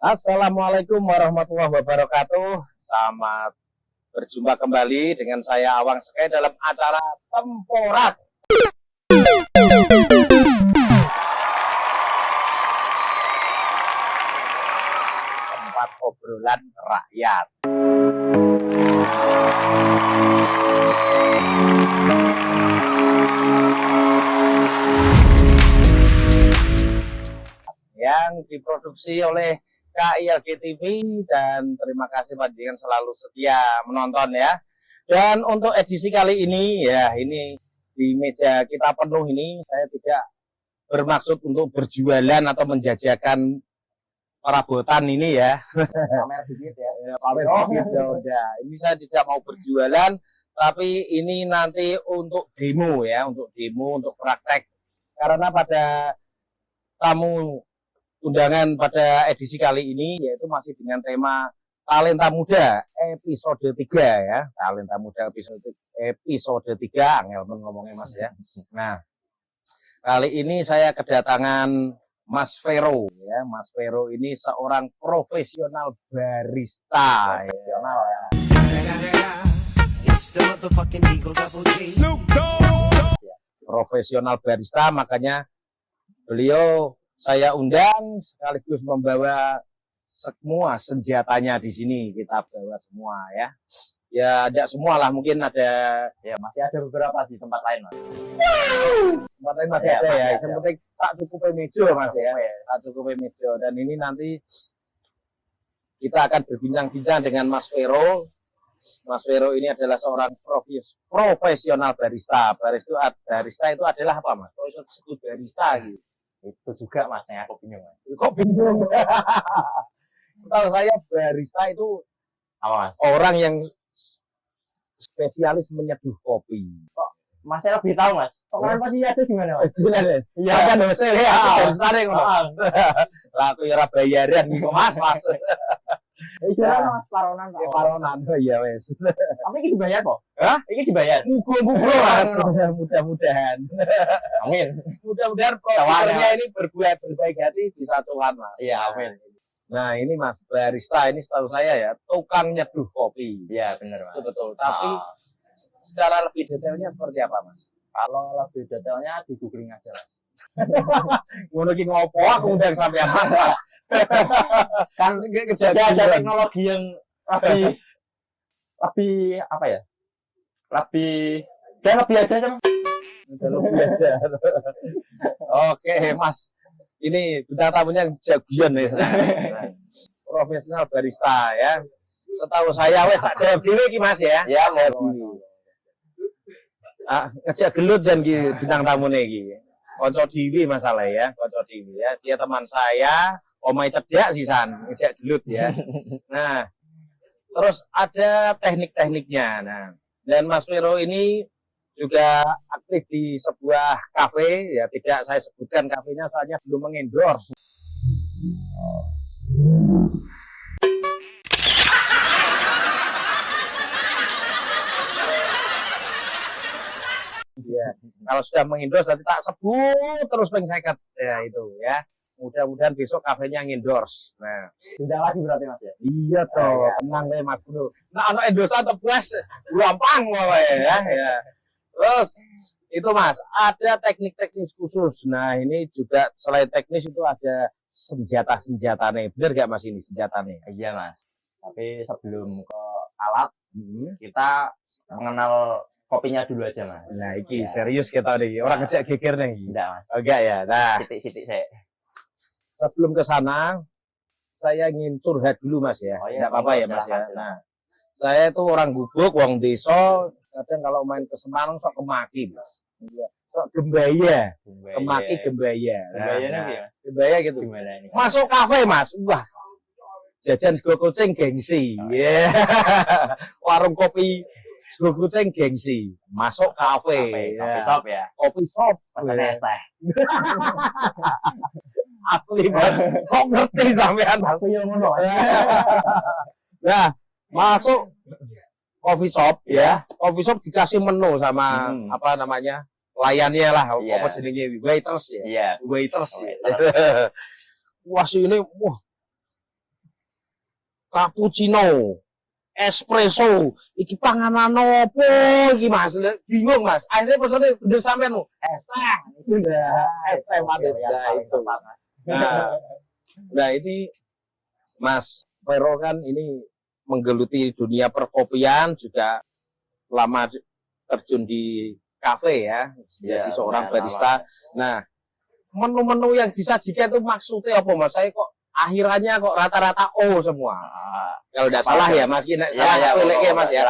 Assalamualaikum warahmatullahi wabarakatuh. Selamat berjumpa kembali dengan saya Awang Sekai dalam acara Temporat. Tempat obrolan rakyat. Yang diproduksi oleh KILG TV, dan terima kasih panjenengan selalu setia menonton ya. Dan untuk edisi kali ini ya, ini di meja kita penuh ini, saya tidak bermaksud untuk berjualan atau menjajakan perabotan ini ya. Pamer dikit ya. Pamer dikit ya udah. Ini saya tidak mau berjualan, tapi ini nanti untuk demo ya, untuk praktek. Karena pada tamu undangan pada edisi kali ini yaitu masih dengan tema Talenta Muda episode 3 ya. Talenta Muda episode 3, angel ngomongnya Mas ya. Nah, kali ini saya kedatangan Mas Vero ya. Mas Vero ini seorang profesional barista ya. Profesional barista, makanya beliau saya undang sekaligus membawa semua senjatanya di sini, kita bawa semua ya. Ya tidak semua lah, mungkin ada Ya masih ada beberapa di tempat lain Mas. Tempat lain masih ada ya. Yang penting sak cukup mejo Mas ya. Sak cukup mejo. Dan ini nanti kita akan berbincang-bincang dengan Mas Vero. Mas Vero ini adalah seorang profesional barista. Barista itu adalah apa Mas? Kalau disebut barista gitu. Itu juga Mas yang aku bingung Mas. Kok bingung? Setahu saya barista itu Apa Mas? orang yang spesialis menyeduh kopi. Kok Mas lebih tahu Mas? Kok kalian pasti aja gimana Mas? Iya kan saya lihat barista ning ngono. Lah aku ya ora bayaran kok Mas. Iya Mas Paronan Pak. Paronan ya wes. Tapi ini dibayar kok? Hah? Ini dibayar? Muga-muga Mas. Mudah-mudahan. Amin. Mudah-mudahan profesornya ini berbaik hati bisa cuan Mas. Iya, amin. Nah ini Mas, barista ini setahu saya ya tukang nyeduh kopi. Iya benar Mas. Betul. Tapi secara lebih detailnya seperti apa Mas? Kalau lebih detailnya di googling aja Mas. Ngono ki ngopo aku udah sampai apa? Kan ada teknologi yang lebih apa ya? Lebih aja kan? Lebih aja. Oke Mas, ini bintang tamunya jagoan ya. Profesional barista ya. Setahu saya wes tak jawab dhewe iki Mas ya. Ya, saya dulu. Ngejak gelut jan ki bintang tamune iki. Konco Dewi masalah ya, Konco Dewi ya. Dia teman saya, omai cedak sisan, ngejak gelut ya. Nah, terus ada teknik-tekniknya. Nah, dan Mas Vero ini juga aktif di sebuah kafe ya, tidak saya sebutkan kafenya soalnya belum mengendorse. Ya, kalau sudah mengendorse nanti tak sebut terus pengseket ya itu ya. Mudah-mudahan besok kafenya ngendorse. Nah, Tidak lagi berarti Mas ya? iya toh, tenang deh Mas Bro. Nah, anak endorse atau puas gampang ya. Terus itu Mas, ada teknik-teknis khusus. Nah, ini juga selain teknis itu ada senjata-senjatanya. Benar gak Mas ini senjatanya? Iya Mas. Tapi sebelum ke alat, kita mengenal kopinya dulu aja Mas. Nah, ini serius kita nih. Orang ngejak geger nih. Tidak Mas. Enggak ya. Nah, Sitik-sitik saya. sebelum ke sana, saya ingin curhat dulu Mas ya. Oh, iya, Enggak apa-apa ya Mas ya. silakan. Nah, saya itu orang Gubuk, wong desa. Kadang kalau main ke Semarang sok kemaki Mas. Sok Gembaya. Kemaki Gembaya. Gembayanya gitu Mas. Gembaya gitu. Gimana ini? Masuk kafe Mas. Wah. Jajan sego kucing gengsi. Yeah. Warung kopi sego kucing gengsi. Masuk kafe. Kopi shop ya. Kopi shop. Pesan es teh. Asli banget. Kok ngerti sampean? Aku yang ngono. Nah, masuk coffee shop ya. Coffee shop dikasih menu sama apa namanya? Layannya lah, apa jenenge waiters ya. Iya. Waiters. Waiters. Wah, ini wah cappuccino, espresso, iki panganan opo iki Mas? Bingung Mas. Akhirnya pesannya udah sampean es teh. Es teh manis itu. Nah, ini Mas Vero kan ini menggeluti dunia perkopian, juga lama terjun di kafe ya, jadi seorang barista. Nah, menu-menu yang disajikan itu maksudnya apa Mas? Saya kok akhirannya kok rata-rata O semua. Kalau tidak salah ya Mas, ini salah pilih ya Mas ya.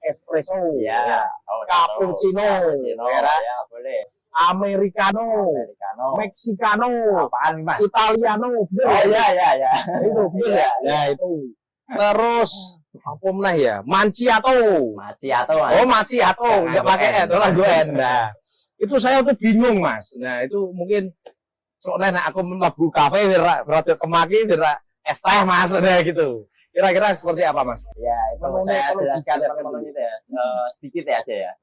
Espresso, cappuccino, ya boleh. Americano, Mexicano, Apaan Mas? Italiano, Ya. itu betul ya. Ya itu. Terus apa meneh ya? Macchiato. Oh, macchiato, enggak pakai ora gue Nah, itu saya tuh bingung Mas. Nah, itu mungkin soalnya aku mlebu kafe rada kemaki es teh Mas gitu. Kira-kira seperti apa Mas? Ya, itu saya jelaskan menunya itu ya. Sedikit ya aja ya.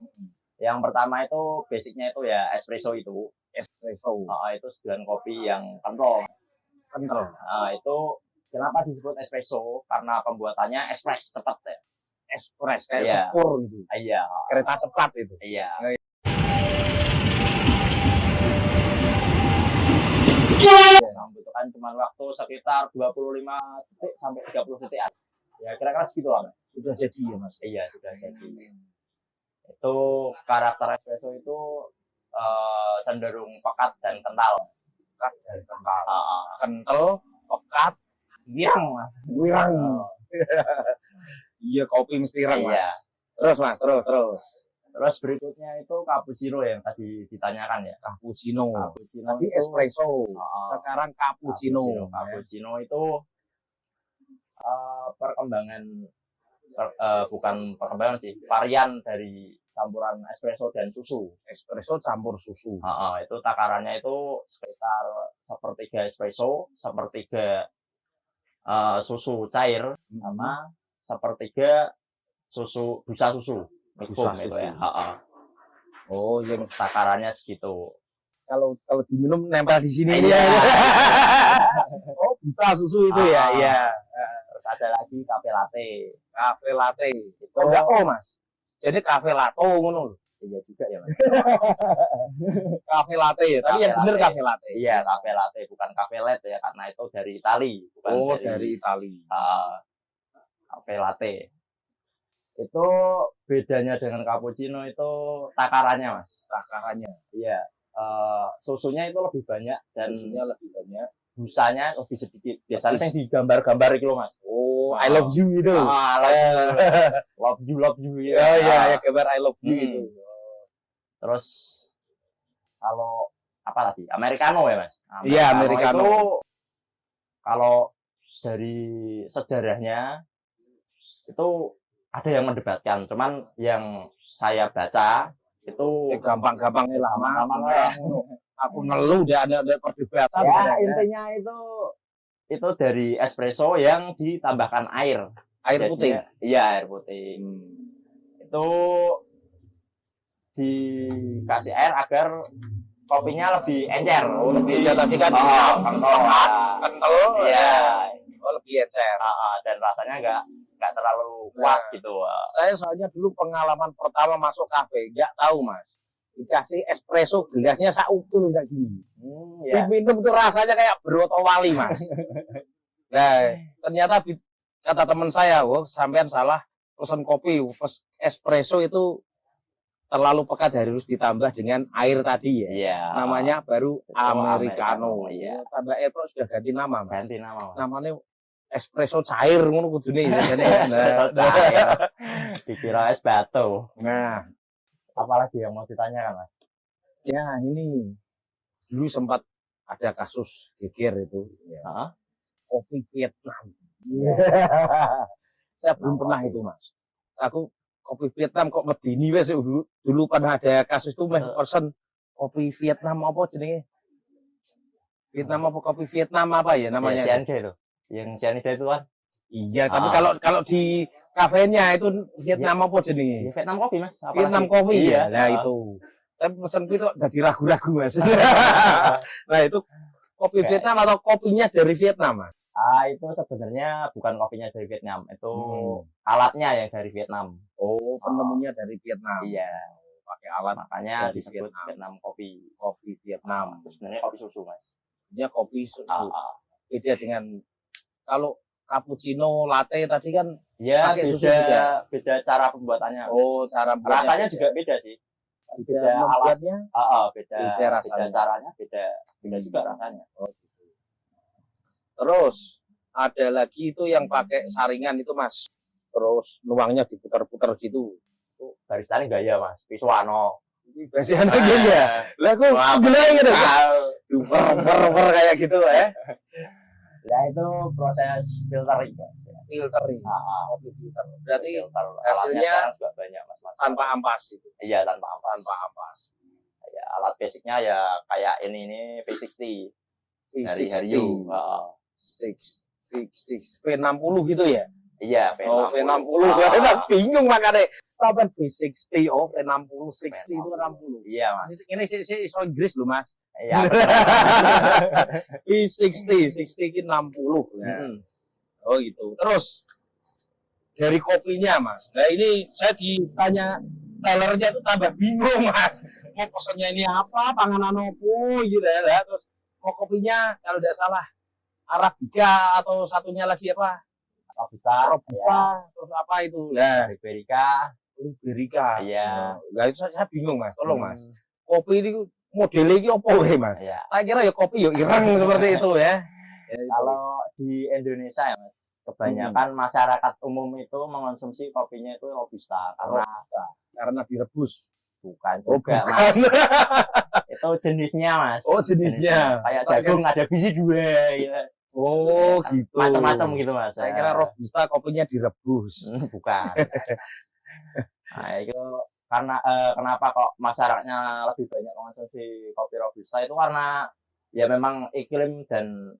Yang pertama itu basicnya itu ya espresso itu. Espresso. Itu seduhan kopi yang kental. Itu kenapa disebut espresso? Karena pembuatannya ekspres cepat ya. Ekspres kayak sepur gitu. Iya. Kereta cepat itu. Iya. Membutuhkan cuma waktu sekitar 25 detik sampai 30 detik. Ya kira-kira segitu lah. Sudah jadi ya Mas? Iya, sudah jadi. Itu karakter espresso itu cenderung pekat dan kental. Kental, pekat, wirang. Iya, kopi mesti ireng Mas. Iya. Terus Mas, terus. Terus berikutnya itu cappuccino yang tadi ditanyakan ya. Cappuccino. Tadi espresso. Sekarang cappuccino. Cappuccino itu perkembangan bukan perkembangan sih, varian dari campuran espresso dan susu. Espresso campur susu. Itu takarannya itu sekitar sepertiga espresso, sepertiga susu cair, sama sepertiga susu busa susu. Busa itu susu. ya. Oh, yang takarannya segitu. Kalau diminum nempel di sini ya. Oh, bisa susu itu ya. Iya. Terus ada lagi cafe latte. Cafe latte. Itu enggak Mas. Jadi cafe latte ngono lho. Iya juga ya Mas. Cafe latte ya, tapi yang bener cafe latte. Iya, cafe latte bukan cafe latte ya, karena itu dari Itali, bukan dari Itali. Cafe latte. Itu bedanya dengan cappuccino itu takarannya Mas. Takarannya. Iya. Susunya itu lebih banyak dan busanya lebih sedikit. Biasanya yang digambar-gambar itu loh Mas. Oh, I love you itu. Love you ya. Oh iya, gambar I love you itu. Terus kalau apa lagi? Americano ya Mas. Iya, Americano. Itu kalau dari sejarahnya itu ada yang mendebatkan, cuman yang saya baca itu gampang-gampangnya lama. Aku ngeluh udah ada perdebatan. Ya, intinya itu dari espresso yang ditambahkan air. Air putih. Iya, air putih. Itu dikasih air agar kopinya lebih encer. Lebih tadi kan kental. Iya. Lebih encer. Dan rasanya nggak terlalu kuat gitu. Saya soalnya dulu pengalaman pertama masuk kafe, nggak tahu Mas. Dikasih espresso gelasnya saukur kayak gini. Diminum tuh rasanya kayak broto wali Mas. Nah, ternyata kata teman saya, sampean salah pesan kopi, espresso itu terlalau pekat, harus ditambah dengan air tadi ya. Iya. Namanya baru Americano. Iya. Tambah air sudah ganti nama Mas. Ganti nama Mas. Namanya espresso cair ngono kudune. Espresso cair. Dikira es batu. Nah, apalagi yang mau ditanyakan Mas? Ya ini dulu sempat ada kasus geger itu. Ya. Kopi Vietnam. Saya belum pernah itu Mas. Aku kopi Vietnam kok medini wes dulu pernah ada kasus itu pesen kopi Vietnam apa jenenge? Vietnam apa kopi Vietnam apa ya namanya? Cyanida itu. Yang cyanida itu kan? Iya, tapi kalau di kafenya itu Vietnam apa jenenge? Vietnam kopi Mas. Vietnam kopi ya. Nah itu. Tapi pesen itu jadi ragu-ragu Mas. Nah itu kopi Vietnam atau kopinya dari Vietnam Mas? Itu sebenarnya bukan kopinya dari Vietnam, itu Hmm. alatnya yang dari Vietnam. Oh, penemunya dari Vietnam. Iya, Pakai alat makanya dari disebut Vietnam. Vietnam kopi. Kopi Vietnam. Itu sebenarnya kopi susu, Mas. Dia kopi susu. Ah. Beda dengan kalau cappuccino, latte tadi kan Ya, pakai susu juga. beda cara pembuatannya. Oh, cara buatnya Rasanya beda. juga beda sih. Beda membuatnya. Beda Beda rasanya. caranya, beda juga rasanya. Oh, gitu. Terus ada lagi itu yang pakai saringan itu, Mas. Terus nuangnya diputar-putar gitu. Itu baristanya gaya, Mas. Visuano. Biasanya lagi ya. Lah kok gila gitu. Duper kayak gitu ya. Ya itu proses filtering, Mas. Filtering. Kopi filter. Berarti filter hasilnya alatnya juga banyak, Mas. tanpa ampas itu. Iya, tanpa ampas. Tanpa ampas. Ya, alat basicnya ya kayak ini V60 dari V60. Hario. 6 V60 gitu ya? Iya, Oh, V60. Saya bingung makanya. Apa V60? Oh, V60, 60 itu 60. Iya, Mas. Ini iso Inggris loh, Mas. Iya. V60, 60 ini 60. Ya. Oh gitu. Terus dari kopinya, Mas. Nah ini saya ditanya tellernya itu tambah bingung, Mas. Mau pesannya ini apa, panganan apa gitu ya. Nah, terus mau kopinya kalau tidak salah Arabica atau satunya lagi apa? Robusta. Terus apa itu? Nah, Liberica. Iya. Nah, itu saya bingung, Mas. Tolong, Mas. Kopi ini modelnya ini apa ya, Mas? Iya. Saya kira ya kopi ya ireng seperti itu ya. Kalau di Indonesia ya, Mas, kebanyakan masyarakat umum itu mengonsumsi kopinya itu Robusta karena direbus. Bukan juga, Mas. Itu jenisnya, Mas. Oh, jenisnya. Kayak jagung ada biji 2 gitu. Oh, gitu. Macam-macam gitu, Mas. Saya kira Robusta kopinya direbus. Bukan. Nah, itu karena kenapa kok masyarakatnya lebih banyak mengonsumsi kopi Robusta itu karena ya memang iklim dan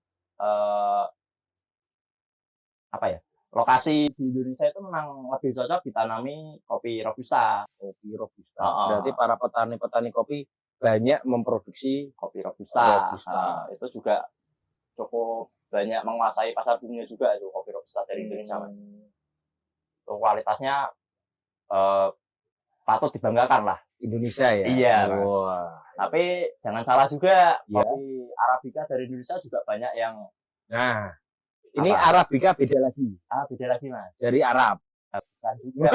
lokasi di Indonesia itu memang lebih cocok ditanami kopi Robusta. Kopi Robusta. Berarti para petani-petani kopi banyak memproduksi kopi Robusta. Itu juga cukup banyak menguasai pasar dunia juga itu kopi Robusta dari Indonesia, Mas. Itu kualitasnya patut dibanggakan lah. Indonesia ya. Iya, Mas. Tapi jangan salah juga, kopi Arabica dari Indonesia juga banyak yang. Nah, ini Arabica beda lagi. Beda lagi, Mas. Dari Arab. Bukan juga.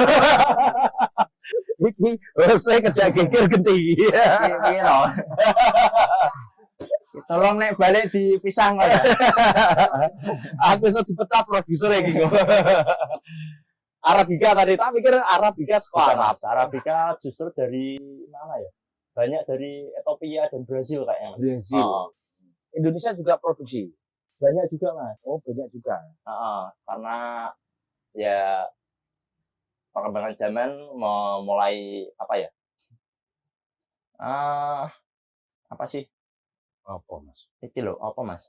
Ini saya kerja geger genti. Iya. Tolong nek balik di pisang kok ya. Aku iso dipecat produser iki kok. Arabica tadi, tak pikir Arabica sekolah. Arabica justru dari mana ya? Banyak dari Ethiopia dan Brazil kayaknya. Brazil. Indonesia juga produksi. Banyak juga, Mas. Oh, banyak juga. Karena ya perkembangan zaman mulai apa ya? Apa sih? Apa, Mas? Iki lho, apa, Mas?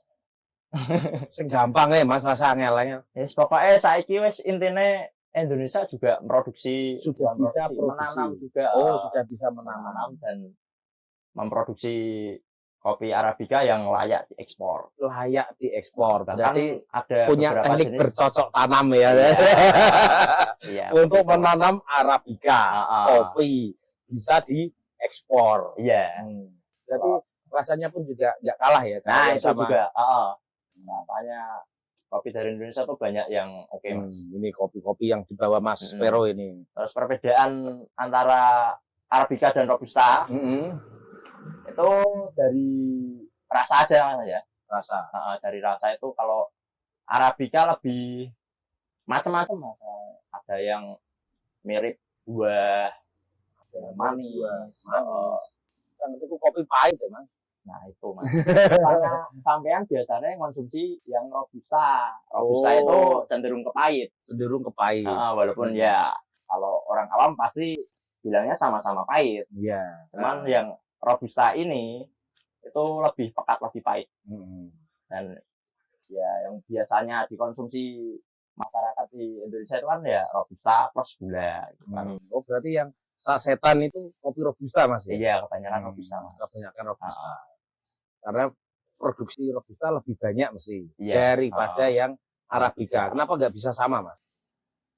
Sing gampang ya, Mas, rasa angel. Yes, pokoknya saiki wis intine Indonesia juga produksi sudah bisa menanam juga. Sudah bisa menanam dan memproduksi kopi Arabica yang layak diekspor. Berarti ada punya teknik jenis bercocok tanam ya. Iya, untuk menanam Arabica, kopi bisa diekspor. Iya. Berarti rasanya pun juga nggak kalah ya. Nah, itu sama. Juga. Makanya kopi dari Indonesia tuh banyak yang oke, Mas. Ini kopi-kopi yang dibawa Mas Pero ini. Terus perbedaan antara Arabica dan Robusta itu dari rasa aja, Mas ya. Rasa. Dari rasa itu kalau Arabica lebih macam-macam, Mas. Ada yang mirip buah, manis. Yang itu kopi pahit ya, Mas. Nah itu, Mas. Karena sampean biasanya konsumsi yang Robusta. Robusta itu cenderung ke pahit. Walaupun ya kalau orang awam pasti bilangnya sama-sama pahit. Iya. Cuman yang Robusta ini itu lebih pekat, lebih pahit. Dan ya yang biasanya dikonsumsi masyarakat di Indonesia itu kan ya Robusta plus gula. Gitu kan. Oh berarti yang sasetan itu kopi Robusta, Mas ya? Iya, kebanyakan Robusta, Mas. Kebanyakan Robusta. Karena produksi robusta lebih banyak mesti Oh. daripada yang arabica. Kenapa nggak bisa sama, Mas?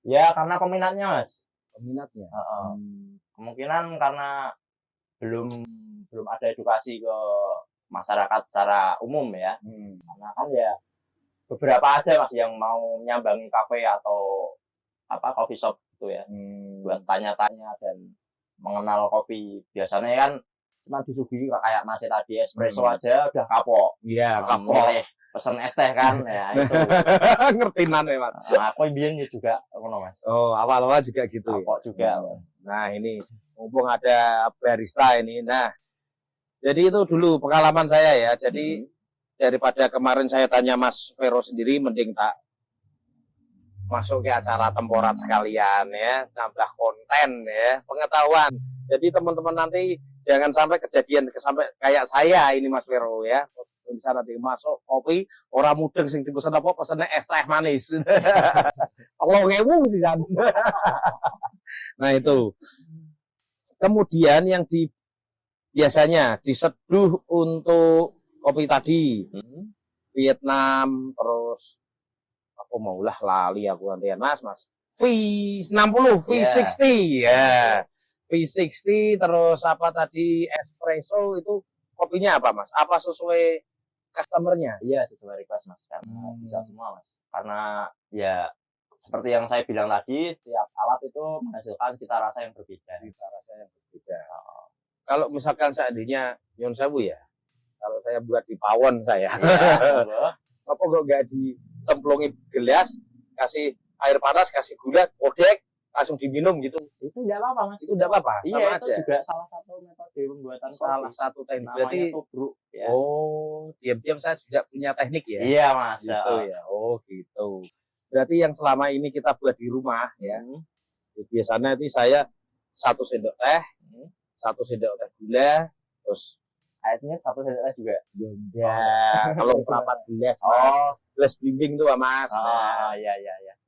Ya karena peminatnya mas. Peminatnya. Kemungkinan karena belum ada edukasi ke masyarakat secara umum ya. Karena kan ya beberapa aja mas yang mau menyambangi kafe atau coffee shop gitu ya, buat tanya-tanya dan mengenal kopi. Biasanya kan cuma disuguhi kayak nasi tadi espresso aja udah kapok. Iya, kapok. Mulai pesen es teh kan, ya itu. Ngertinan memang. Aku biyen juga ngono mas. Oh, awal-awal juga gitu. Kapok juga. Nah, ini mumpung ada barista ini. Nah, jadi itu dulu pengalaman saya ya. Jadi daripada kemarin saya tanya Mas Vero sendiri, mending tak masuk ke acara temporat sekalian ya, nambah konten ya, pengetahuan. Jadi teman-teman nanti jangan sampai kejadian sampai kayak saya ini Mas Vero ya. Bisa nanti masuk kopi orang mudeng sing dipesan apa pesennya es teh manis. Allah ngewu sih kan. Nah itu. Kemudian yang biasanya diseduh untuk kopi tadi Vietnam, terus aku maulah lali aku nanti Mas V60, V60 ya. V60 terus apa tadi espresso itu kopinya apa Mas? Apa sesuai customernya? Iya sesuai request mas, karena bisa semua mas. Karena ya seperti yang saya bilang tadi, setiap alat itu menghasilkan cita rasa yang berbeda. Kalau misalkan seandainya Nyon Sewu ya, kalau saya buat di pawon saya, apa kok nggak dicemplungin gelas, kasih air panas, kasih gula, kodek, langsung diminum gitu? Itu nggak apa-apa mas. Itu nggak apa-apa. Iya, itu juga salah satu metode pembuatan salah satu teknik. Berarti tubruk. Ya. Oh, diam-diam saya juga punya teknik ya? Iya mas. Gitu ya. Oh gitu. Berarti yang selama ini kita buat di rumah ya, biasanya itu saya 1 sendok teh, 1 sendok teh gula, terus airnya 1 sendok teh juga. Ya, kalau berapa gelas mas? Gelas blimbing tuh mas. Nah, iya.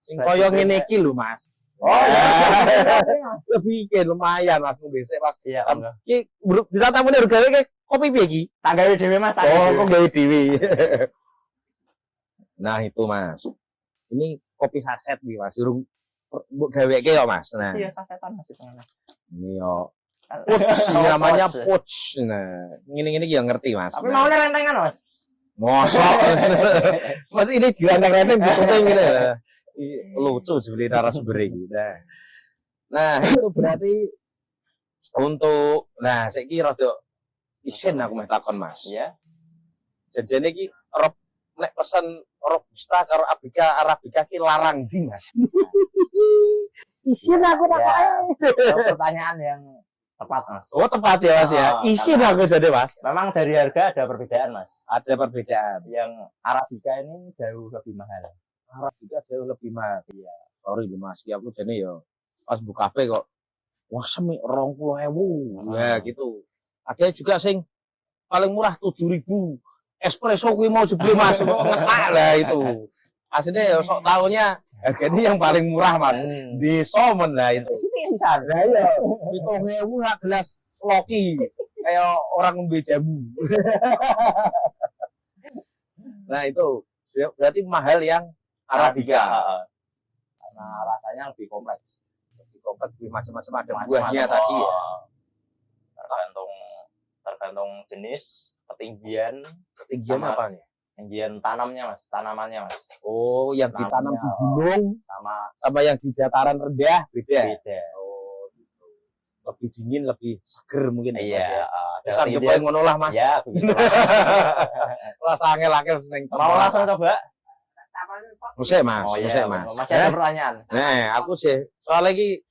Sing koyo ngene iki lho mas. Oh iya. Lebih ke lumayan mas besok mas. Iya. Ki bisa tamune gawe kopi piye iki? Tak gawe dhewe mas. Oh, kok gawe dhewe. Nah, itu mas. Ini kopi saset nih mas. Urung mbok gaweke yo mas. Nah. Iya, sasetan mas itu. Ini yo Puts, namanya Puts. Nah, ngene-ngene iki yo ngerti mas. Tapi mau rentengan mas. Mosok. Mas ini direnteng-renteng diputing gitu. Lucu sebenarnya narasumber ini. Nah, itu berarti untuk saiki rada isin aku meh takon Mas. Iya. Janjane iki nek pesen robusta karo arabica ki larang ndi Mas? Isin aku takoke. Pertanyaan yang tepat Mas. Oh, tepat ya Mas ya. Isin aku jadi Mas. Memang dari harga ada perbedaan Mas. Ada perbedaan. Yang arabica ini jauh lebih mahal. Arabica jauh lebih mahal. Iya. Sorry Mas, aku jane yo pas buka kafe kok wah semi 20.000. Ya gitu. Ada juga sing paling murah 7.000. Espresso kuwi mau jebule Mas, kok ngetak lah itu. Aslinya ya sok tahunya harganya yang paling murah Mas. Di Somen lah itu. Ini bisa. Nah ya 7.000 nak gelas loki kayak orang ngombe jamu. Nah itu berarti mahal yang arabica. Karena rasanya lebih kompleks. Lebih macam-macam ada buahnya tadi ya. Tergantung jenis, ketinggian apa nih? Ketinggian tanamannya mas. Oh, yang ditanam di gunung sama yang di dataran rendah beda. Oh, gitu. Lebih dingin, lebih seger mungkin. Iya. Bisa coba ngono lah mas. Ya, begitu. Rasa angel-angel seneng. Mau langsung coba? Musik mas. Masih ada pertanyaan? Nah, aku sih soal lagi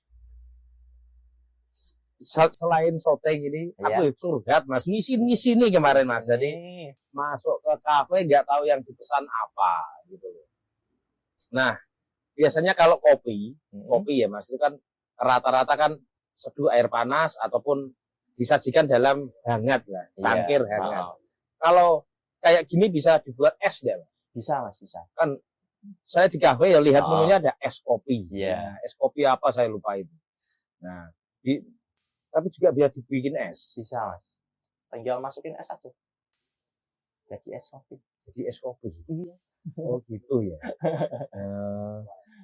selain syuting ini, aku curhat mas, ngisi nih kemarin mas. Jadi masuk ke kafe nggak tahu yang dipesan apa gitu. Nah, biasanya kalau kopi ya mas, itu kan rata-rata kan seduh air panas ataupun disajikan dalam hangat lah, cangkir hangat. Kalau kayak gini bisa dibuat es nggak? Bisa mas, bisa. Kan saya di kafe ya lihat menunya ada es kopi. Nah, es kopi apa saya lupa itu. Nah, tapi juga bisa dibikin es. Bisa mas. Tinggal masukin es aja. Jadi es kopi. Jadi es kopi. Iya. Oh gitu ya.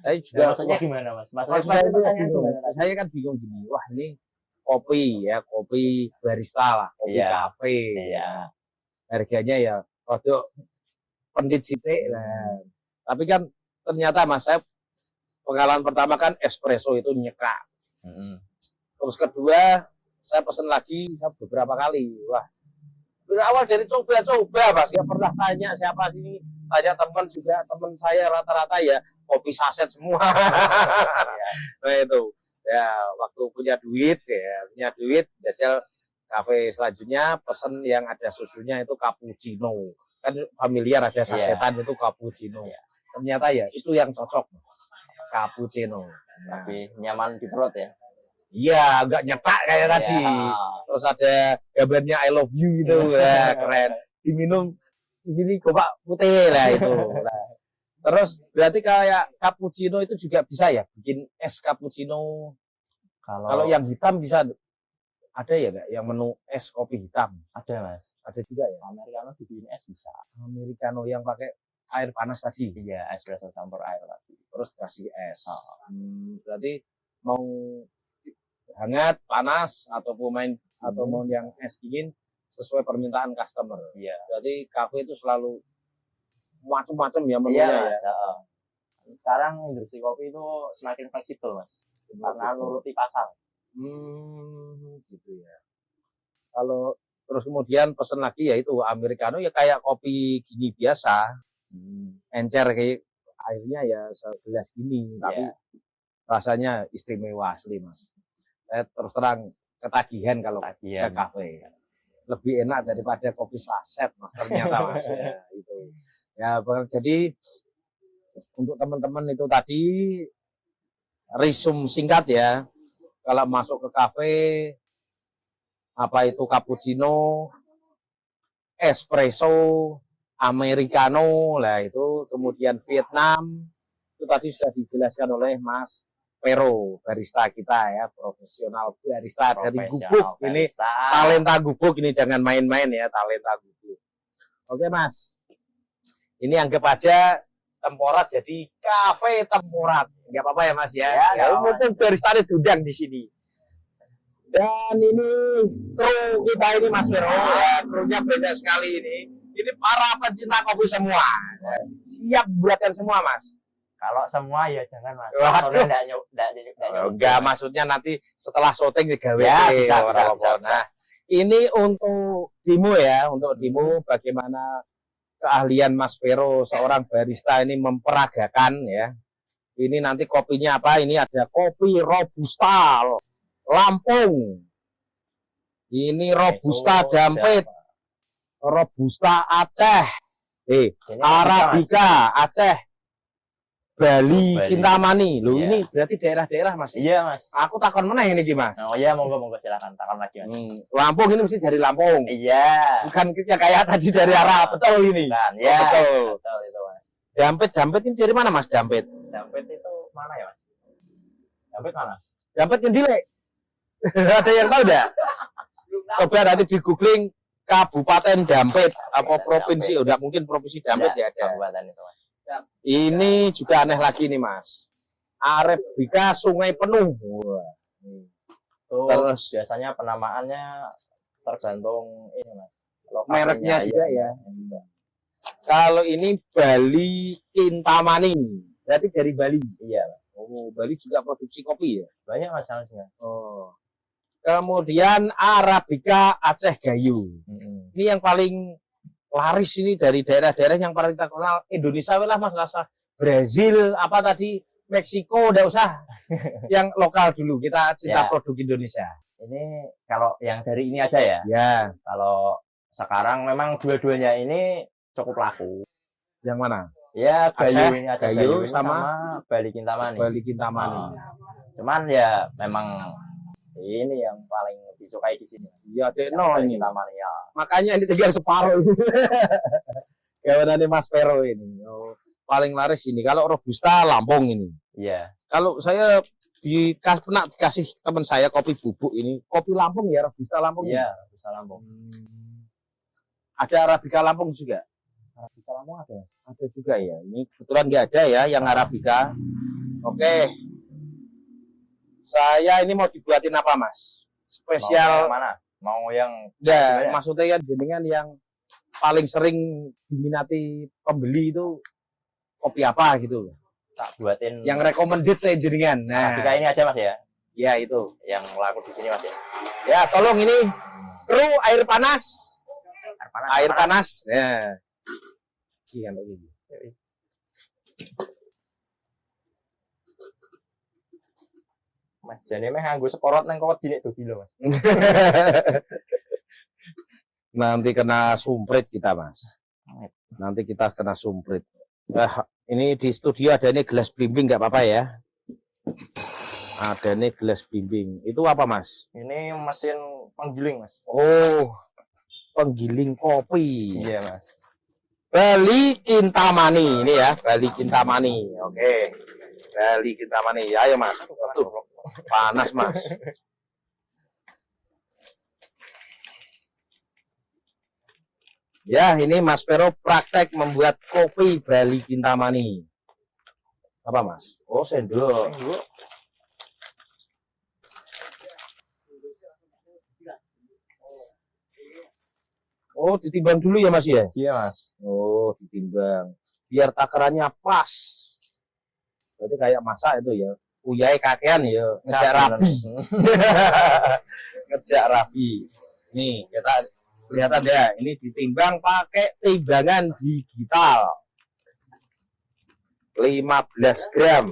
Saya Ya, juga maksudnya gimana Mas? saya, saya kan bingung gini. Wah ini kopi ya, kopi barista lah, kopi Iya. kafe. Iya. Harganya ya produk pendit sithik lah. Tapi kan ternyata Mas, saya pengalaman pertama kan espresso itu nyekak. Terus kedua saya pesen lagi beberapa kali. Wah, berawal dari coba-coba Mas, ya pernah tanya siapa sih, tanya teman juga, teman saya rata-rata ya kopi saset semua. Nah itu ya waktu punya duit jajal kafe selanjutnya pesen yang ada susunya itu cappuccino, kan familiar ada sasetan itu cappuccino. Ternyata ya itu yang cocok cappuccino. Tapi nyaman di perut ya. Iya, enggak nyetak kayak tadi. Terus ada gambarnya I love you gitu, ya, keren. Diminum di sini kopak putih lah itu. Nah. Terus berarti kayak cappuccino itu juga bisa ya, bikin es cappuccino. Kalau yang hitam bisa ada ya enggak? Yang menu es kopi hitam ada Mas. Ada juga ya. Americano dibikin es bisa. Americano yang pakai air panas tadi. Iya, espresso campur air tadi. Terus kasih es. Berarti mau hangat, panas, ataupun atau mau yang es dingin sesuai permintaan customer. Iya. Jadi kafe itu selalu macam-macam ya menunya ya. Sekarang industri kopi itu semakin fleksibel Mas, karena nuruti pasar. Gitu ya. Kalau terus kemudian pesen lagi ya itu americano ya kayak kopi gini biasa, encer kayak airnya ya segelas gini, tapi rasanya istimewa asli Mas. Saya terus terang ketagihan kalau ke kafe. Lebih enak daripada kopi saset Mas ternyata Mas ya, itu. Ya jadi untuk teman-teman itu tadi resume singkat ya. Kalau masuk ke kafe apa itu cappuccino, espresso, americano lah itu, kemudian Vietnam itu tadi sudah dijelaskan oleh Mas Pero, barista kita ya, profesional barista dari Gubuk. Ini talenta Gubuk, ini jangan main-main ya, talenta Gubuk. Oke Mas, ini anggap aja Temporat jadi kafe Temporat. Enggak apa-apa ya Mas ya. Ya mungkin barista diundang di sini. Dan ini kru kita ini Mas Pero, ya, krunya banyak sekali ini. Ini para pencinta kopi semua. Siap buatkan semua Mas. Kalau semua ya jangan Mas. Enggak, maksudnya nanti setelah syuting digawe. Ya, bisa. Nah, ini untuk demo ya, untuk demo bagaimana keahlian Mas Pero seorang barista ini memperagakan ya. Ini nanti kopinya apa? Ini ada kopi Robusta Lampung. Ini Robusta Dampit. Robusta Aceh. Arabica Aceh. Bali, Kintamani. Loh ini berarti daerah-daerah Mas. Iya Mas. Aku takon meneh ini Mas. Oh iya monggo silakan takon lagi Mas. Lampung ini mesti dari Lampung. Iya. Bukan kayak tadi dari arah betul ini. Iya. Betul itu Mas. Dampit ini dari mana Mas Dampit? Dampit itu mana ya Mas? Dampit mana? Dampit Kendile. Ada yang tahu enggak? Coba nanti di googling Kabupaten Dampit apa provinsi, udah mungkin provinsi Dampit ya ada. Kabupaten itu Mas. Ini juga aneh lagi nih Mas. Arabica Sungai Penuh. Wah. Terus biasanya penamaannya tergantung ini Mas. Mereknya juga ya. Kalau ini Bali Kintamani. Berarti dari Bali. Iya Mas. Oh, Bali juga produksi kopi ya? Banyak Mas harusnya. Oh. Kemudian Arabica Aceh Gayo. Ini yang paling laris ini dari daerah-daerah yang paling terkenal Indonesia lah Mas, rasa Brazil apa tadi Meksiko udah usah yang lokal dulu, kita cinta produk Indonesia. Ini kalau yang dari ini aja ya. Ya. Kalau sekarang memang dua-duanya ini cukup laku. Yang mana? Ya Gayo ini Aceh Gayo sama Bali Kintamani. Bali Kintamani. Cuman ya memang ini yang paling disukai di sini. Iya, Dekno ini. Kintamani ya. Makanya ini tinggal separuh. Kawanannya Mas Pero ini. Oh, paling laris ini. Kalau Robusta Lampung ini. Iya. Kalau saya pernah dikasih teman saya kopi bubuk ini. Kopi Lampung ya, Robusta Lampung. Iya, Robusta Lampung. Ada Arabica Lampung juga. Arabica Lampung ada. Ada juga ya. Ini kebetulan nggak ada ya yang Arabica. Oke. Saya ini mau dibuatin apa, Mas? Spesial mau yang mana? Mau yang ya, maksudnya kan jenengan yang paling sering diminati pembeli itu kopi apa gitu. tak buatin Yang recommended jenengan. Nah, Arabica ini aja Mas ya. Ya itu. Yang laku di sini Mas ya. Ya, tolong ini kru air panas. Air panas. Ya. Iya, begini. Mas jane meh nganggo seporot nang kawat dinek do kilo Mas. Nanti kena sumprit kita, Mas. Nanti kita kena sumprit. Ini di studio ada ini gelas blimbing nggak apa-apa ya? Ada nih gelas blimbing. Itu apa, Mas? Ini mesin penggiling Mas. Oh, penggiling kopi. Iya Mas. Bali Kintamani ini ya, Bali Kintamani. Oke. Bali Kintamani. Ayo, Mas. Betul. Panas, Mas. Ya, ini Mas Pero praktek membuat kopi Bali Kintamani. Apa, Mas? Oh, sendok. Oh, ditimbang dulu ya, Mas ya? Iya Mas. Oh, ditimbang. Biar takarannya pas. Berarti kayak masak itu ya. Uyai kakean ya, ngejak rapi. Ngejak rapi. Nih, kita kelihatan ya, ini ditimbang pakai timbangan digital. 15 gram.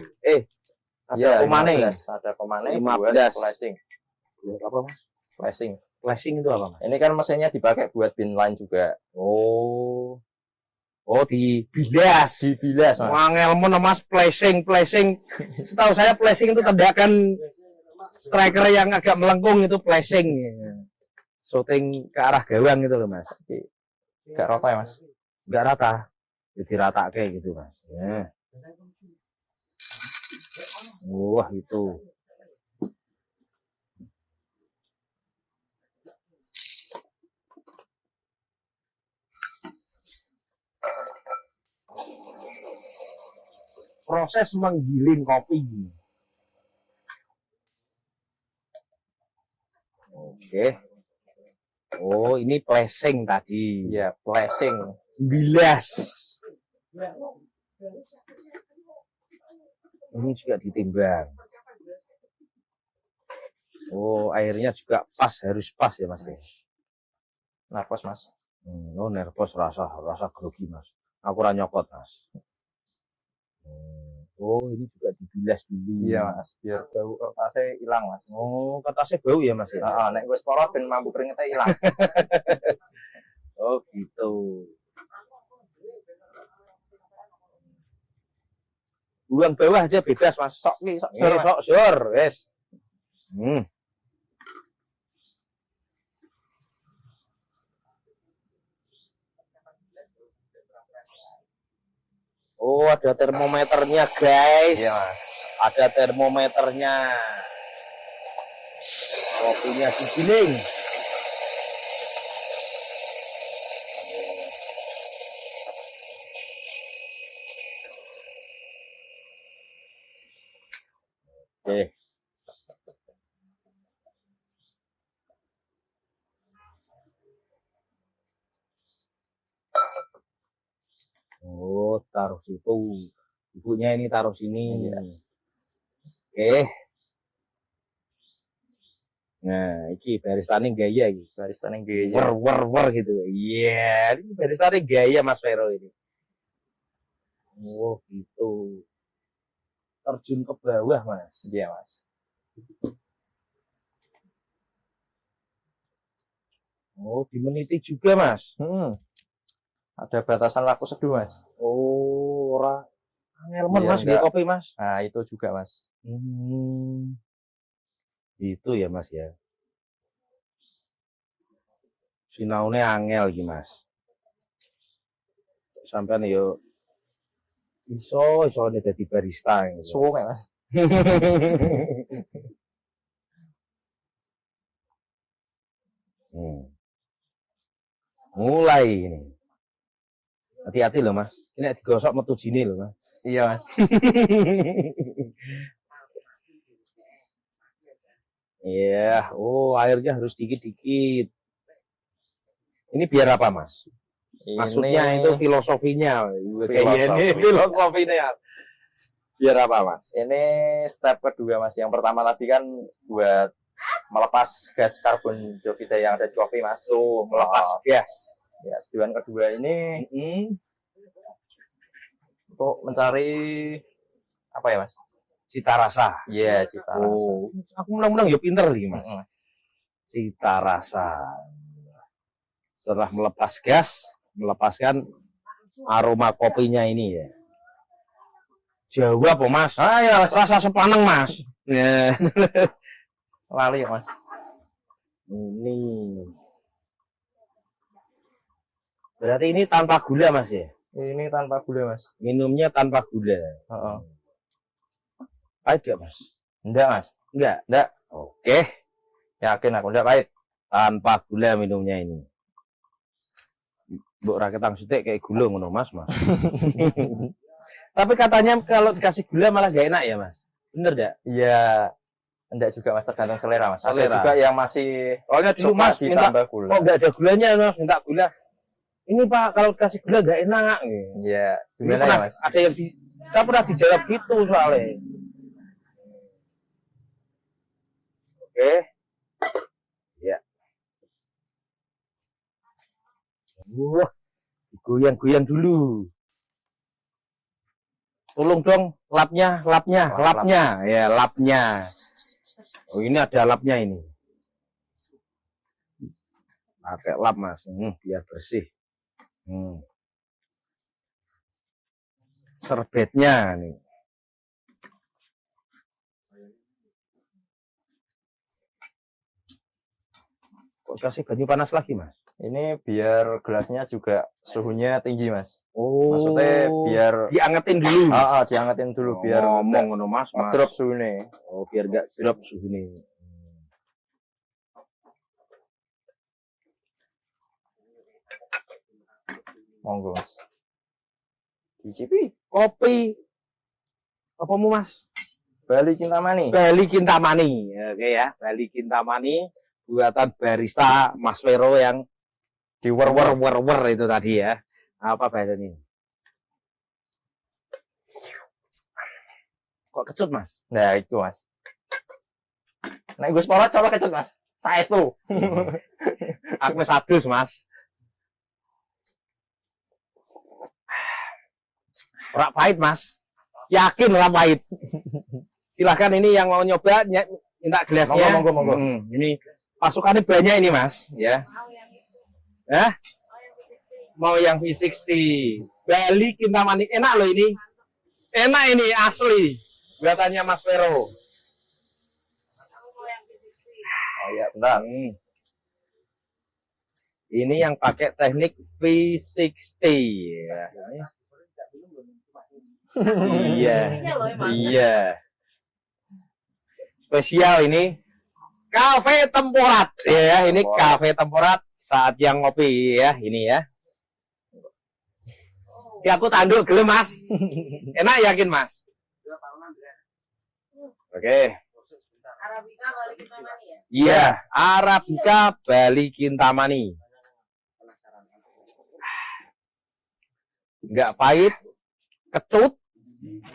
Ada komane. Ada komane 15. buat flashing. Apa, Mas? Flashing. Flashing itu apa, Mas? Ini kan mesinnya dipakai buat bin line juga. Oh. Oh, dibilas. Dibilas Mas. Wangelmu Mas, flashing. Setahu saya flashing itu tendakan striker yang agak melengkung itu flashing. Shooting ke arah gawang itu loh, Mas. Gak rata ya Mas? Enggak rata. Jadi rata kayak gitu, Mas. Ya. Wah, itu. Proses menggiling kopi. Oke. Oh, ini flashing tadi. Iya, flashing. Bilas. Ini juga ditimbang. Oh, airnya juga pas, harus pas ya, Mas. Narkos Mas. Oh, nervous rasa grogi, Mas. Aku ora nyokot, Mas. Oh, ini juga dibilas dulu. Iya Mas, biar bau kertasnya hilang Mas. Oh, kertasnya bau ya, Mas ya? Heeh, nek wis porot ben mampu keringetnya hilang. Oh, gitu. Buang bawah aja bebas, Mas. Sok Sur, wes. Oh, ada termometernya, guys. Iya Mas. Ada termometernya. Kopinya digiling. Oke. Oh, taruh situ. Ibunya ini taruh sini. Iya. Oke. Nah, iki baristane gaya iki. Baristane gaya. Wer gitu. Iya, ini baristane gaya Mas Vero ini. Oh, gitu. Terjun ke bawah, Mas. Iya, Mas. Oh, dimeniti juga, Mas. Ada batasan laku seduh, Mas. Oh, ora angel Iya, Mas nggih kopi, Mas. Nah, itu juga, Mas. Itu ya, Mas ya. Sinaune angel iki, Mas. Sampeyan yo iso dadi barista. Suwe, Mas. Mulai ini. Hati-hati loh Mas. Ini digosok metu jine loh Mas. Iya Mas. Iya, oh airnya harus dikit-dikit. Ini biar apa Mas? Maksudnya Ini itu filosofinya. Kayak ini filosofinya. Biar apa Mas? Ini step kedua Mas. Yang pertama tadi kan buat melepas gas karbon dioksida yang ada di kopi Mas. Tuh, melepas gas. Ya, tujuan kedua ini untuk mencari apa ya Mas? Cita rasa. Iya, cita rasa. Oh, aku menang-menang ya pinter nih Mas. Cita rasa. Setelah melepas gas, melepaskan aroma kopinya ini ya. Jawa apa Mas? Ah ya Mas. Rasa sepaneng Mas. Ya. Lali ya Mas. Ini. Berarti ini tanpa gula Mas ya? Ini tanpa gula Mas. Minumnya tanpa gula. Heeh. Pahit gak Mas? Enggak Mas. Enggak. Oke. Yakin aku enggak pahit. Tanpa gula minumnya ini. Mbok rakyat tangsutek kayak gula ngono Mas. Tapi katanya kalau dikasih gula malah gak enak ya Mas? Bener gak? Iya. Enggak juga Mas, tergantung selera Mas. Ada Selera. juga yang masih Soalnya dulu suka Mas minta, ditambah gula. oh gak ada gulanya Mas, minta gula. Ini Pak kalau dikasih gula gak enak. Iya. Ini Gimana ya pernah, Mas? ada yang saya pernah dijawab gitu soalnya. Oke. Ya. Wah, goyang-goyang dulu. Tolong dong, lapnya. Ya, lapnya. Oh, ini ada lapnya ini. Pakai lap, Mas. Biar bersih. Serbetnya nih. Kok kasih banyu panas lagi, Mas? Ini biar gelasnya juga suhunya tinggi Mas. Oh, Maksudnya biar diangetin dulu. diangetin dulu biar ngomong ngono Mas. drop suhunya. Oh, biar enggak drop suhunya. Monggo Mas. Dicipi Kopi apa mu Mas? Bali Cintamani. Bali Kintamani. Oke ya, Bali Kintamani buatan barista Mas Vero yang Di wer itu tadi ya. Apa bahasanya? Kok kecut Mas? Nah, itu Mas. Nek Gus Polat coba kecut Mas. Saestu. Aku sadus Mas. Ora pahit Mas. Yakin ora pahit. Silahkan ini yang mau nyoba minta gelasnya. Monggo. Ini pasukannya banyak ini Mas, ya. Mau yang V60. Bali Kintamani enak loh ini. Enak ini asli. Buatannya Mas Vero. Oh iya, bentar. Ini yang pakai teknik V60 ya. Iya. Spesial ini Cafe Temporat ya, ini Cafe Temporat saat yang ngopi ya, ini ya. Ya aku tanduk gelem Mas. Enak yakin Mas? Oke. Arabica Bali Kintamani ya? Iya, Arabica Bali Kintamani. Enggak pahit, kecut,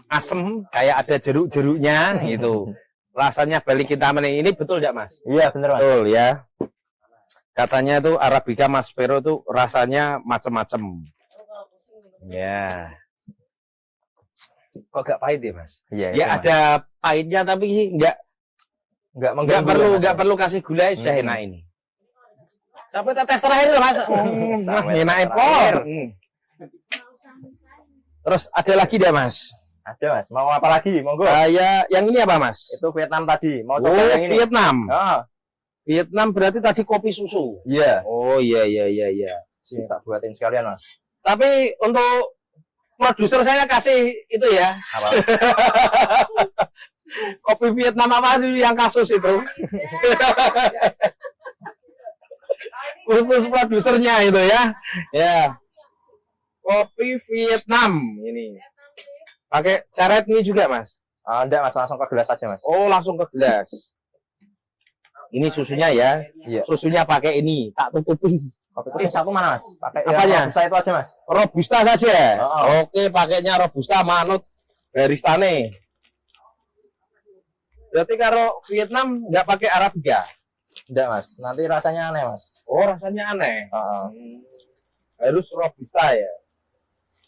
asem, kayak ada jeruk-jeruknya gitu. Rasanya Bali Kintamani ini betul enggak Mas? Iya, bener Mas. Betul ya. Katanya tuh Arabica Mas Vero tuh rasanya macem-macem. Ya. Kok gak pahit ya Mas? Iya, Ya ada pahitnya tapi sih enggak perlu kasih gula sudah enak ini. Sampai tetes terakhir loh Mas. Enak pol. Terus ada lagi deh Mas. Ada Mas. Mau apa lagi? Monggo. Saya yang ini apa Mas? Itu Vietnam tadi. Mau coba yang ini? Vietnam. Ah, Vietnam berarti tadi kopi susu. iya. Oh iya. Sini tak buatin sekalian Mas. Tapi untuk produser saya kasih itu ya. Apa? Kopi Vietnam apa dulu yang kasus itu? khusus produsernya itu ya. Ya. Kopi Vietnam ini. Pakai caret ini juga, Mas? Enggak, Mas, langsung ke gelas aja, Mas. Oh, langsung ke gelas. Ini susunya ya. Iya. Susunya pakai ini, tak tutupi. Kopi satu mana, Mas? Pakai Apanya? Robusta itu aja, Mas. Robusta saja. Oh. Oke, pakainya Robusta manut baristane. Berarti kalau Vietnam nggak pakai Arabica? Enggak, Mas. Nanti rasanya aneh, Mas. Oh, rasanya aneh. Heeh. Harus Robusta ya.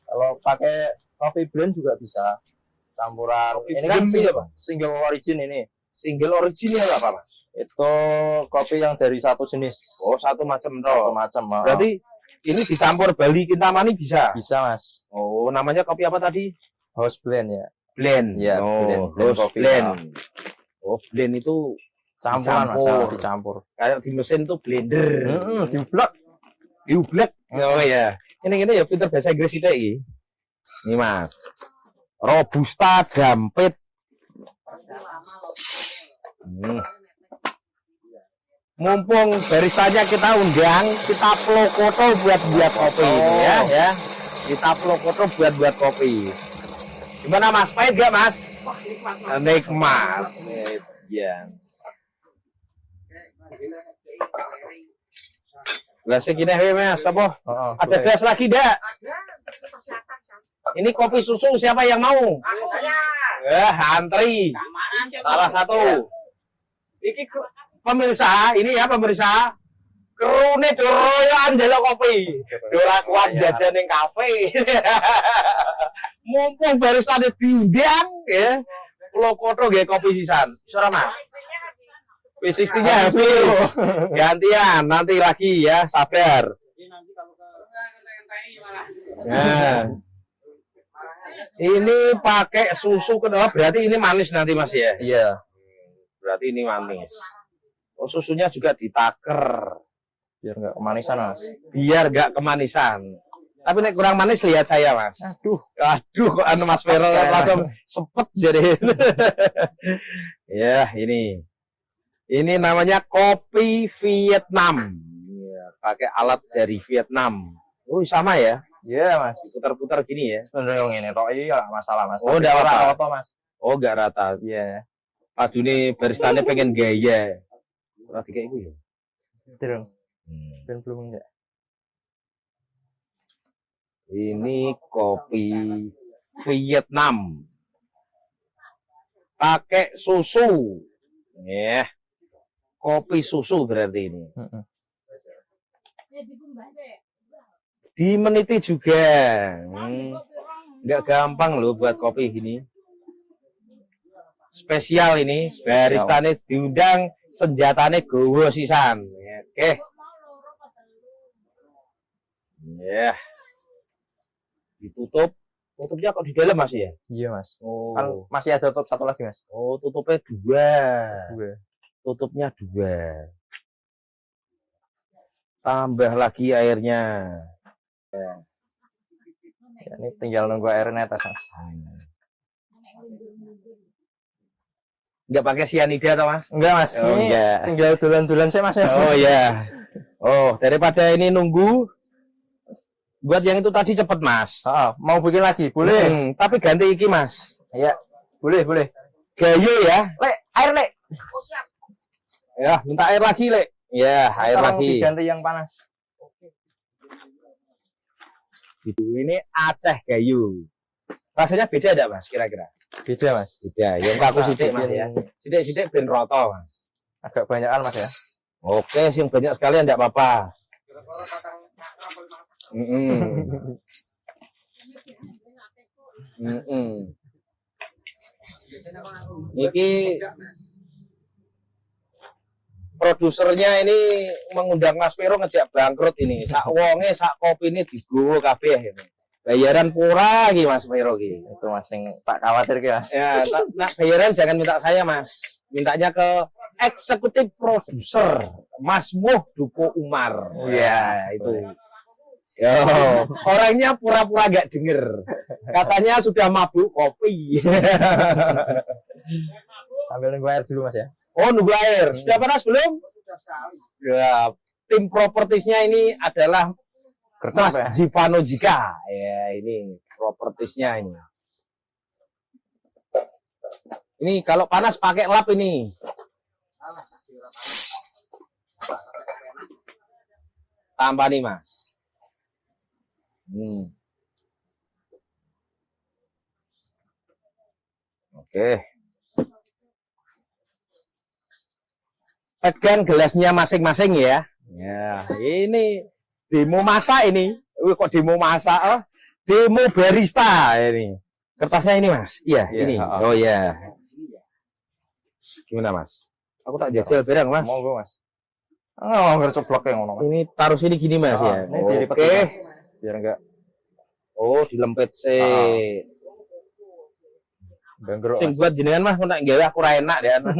Kalau pakai coffee blend juga bisa. Campuran. Coffee Ini kan blend single, apa? single origin ini. Single original apa, Mas? Itu kopi yang dari satu jenis. Oh, satu macam Satu toh. macam. Berarti ini dicampur Bali Kintamani bisa? bisa, Mas. Oh, namanya kopi apa tadi? House blend ya. Blend. Iya, oh, blend house coffee. blend. Oh, blend itu Campuran, Mas. Dicampur. Dicampur. kayak di mesin tuh blender. Diublek. Diublek. Oh ya. Ini ya pinter bahasa Inggris itu iki. Ini, Mas. Robusta dampit. Mumpung baristanya kita undang, kita plokoto buat kopi ini ya. Kita plokoto buat kopi. Gimana, Mas? Pahit gak, Mas? Nikmat. Ya. Gelasnya gini, Mas. Apa? Ada gelas lagi, dak? Ini kopi susu, siapa yang mau? Antri. Salah satu. Ini pemirsa, ini ya pemirsa. Kerune doroyan njaluk kopi. Ora kuat jajan ning kafe. Mumpung baristane diundang ya. Pulau Koto nggih kopi sisan. Ora, Mas? P60-nya habis. Gantian, nanti lagi ya, sabar. Nah. Ini pakai susu kedua, berarti ini manis nanti, Mas ya? Iya. Berarti ini manis. Oh, susunya juga ditaker. Biar nggak kemanisan, Mas. Biar nggak kemanisan. Tapi nek kurang manis lihat saya, Mas. Aduh, kok anu Mas Vero langsung sepet jadi. Ya, ini. Ini namanya kopi Vietnam. Ya, pakai alat dari Vietnam. Oh, sama ya? iya, Mas. Putar-putar gini ya. Sebenarnya yang ini toh iya nggak masalah, Mas. Oh, Tapi nggak orang apa-apa. auto, Mas. Oh, nggak rata. Iya. Aduh, ini baristanya pengen gaya. Berarti kayak gue ya. Terus. Belum enggak. Ini kopi Vietnam. Pakai susu. Ya. Kopi susu berarti ini. Dimeniti juga. Nggak gampang loh buat kopi gini. Spesial ini. Baristane diundang, senjatane gowo sisan. Oke. Ya. Ditutup. Tutupnya kok di dalam, Mas ya? Iya, Mas. Oh. Kan masih ada tutup satu lagi, Mas. Oh, tutupnya dua. Dua. Tutupnya dua. Tambah lagi airnya. Ya, ini tinggal nunggu air netes, Mas. Nggak pakai sianida atau, Mas? Enggak, Mas. Oh, Ini enggak. tinggal dulan-dulan saya, Mas. Oh ya. Oh, daripada ini nunggu, buat yang itu tadi cepet, Mas. Mau bikin lagi? Boleh. Tapi ganti iki, Mas. Iya. Boleh. Gayo ya. Lek, air, Lek. Ya, minta air lagi, Lek. Ya, air Tolong lagi. diganti yang panas. Gitu. Ini Aceh Gayo. Rasanya beda enggak, Mas, kira-kira? Beda, Mas. Beda. Yang aku sidik, Mas ya. Sidik ben roto, Mas. Agak banyakan, Mas ya. Oke, sing banyak sekalian enggak apa-apa. Iki produsernya ini mengundang Mas Vero ngejak bangkrut ini. Sak wonge sak kopi ini digowo kabeh ini. Bayaran pura iki Mas Vero iki. Itu, Mas, yang tak khawatir ki, Mas. Ya, nak bayaran jangan minta saya, Mas. Mintanya ke eksekutif produser Mas Muh Duko Umar. Iya, itu. Yo, orangnya pura-pura gak denger. Katanya sudah mabuk kopi. Sambil nunggu air dulu, Mas ya. Oh, nunggu air. Sudah panas belum? Sudah sekali. Ya, tim propertisnya ini adalah Gercep Mas ya? Jipano Jika. Ya, ini propertisnya ini. Ini kalau panas pakai lap ini. Tambah nih, Mas. Oke. Pegang gelasnya masing-masing ya. Ya, ini demo masak ini. Kok demo masak? Oh, demo barista ini. Kertasnya ini, Mas. Iya, Iya, ini. ha-ha. Oh ya. Gimana, Mas? Aku tak jajal barang, Mas. Monggo Mas. Oh, gercep blok yang ngono. Mas. Ini taruh sini gini, Mas ya. Ini dilipet Oke. Mas. Biar enggak Oh, dilempit sih. ganggu. Sing buat jenengan Mas, nak gawe aku ra enak deh, Mas.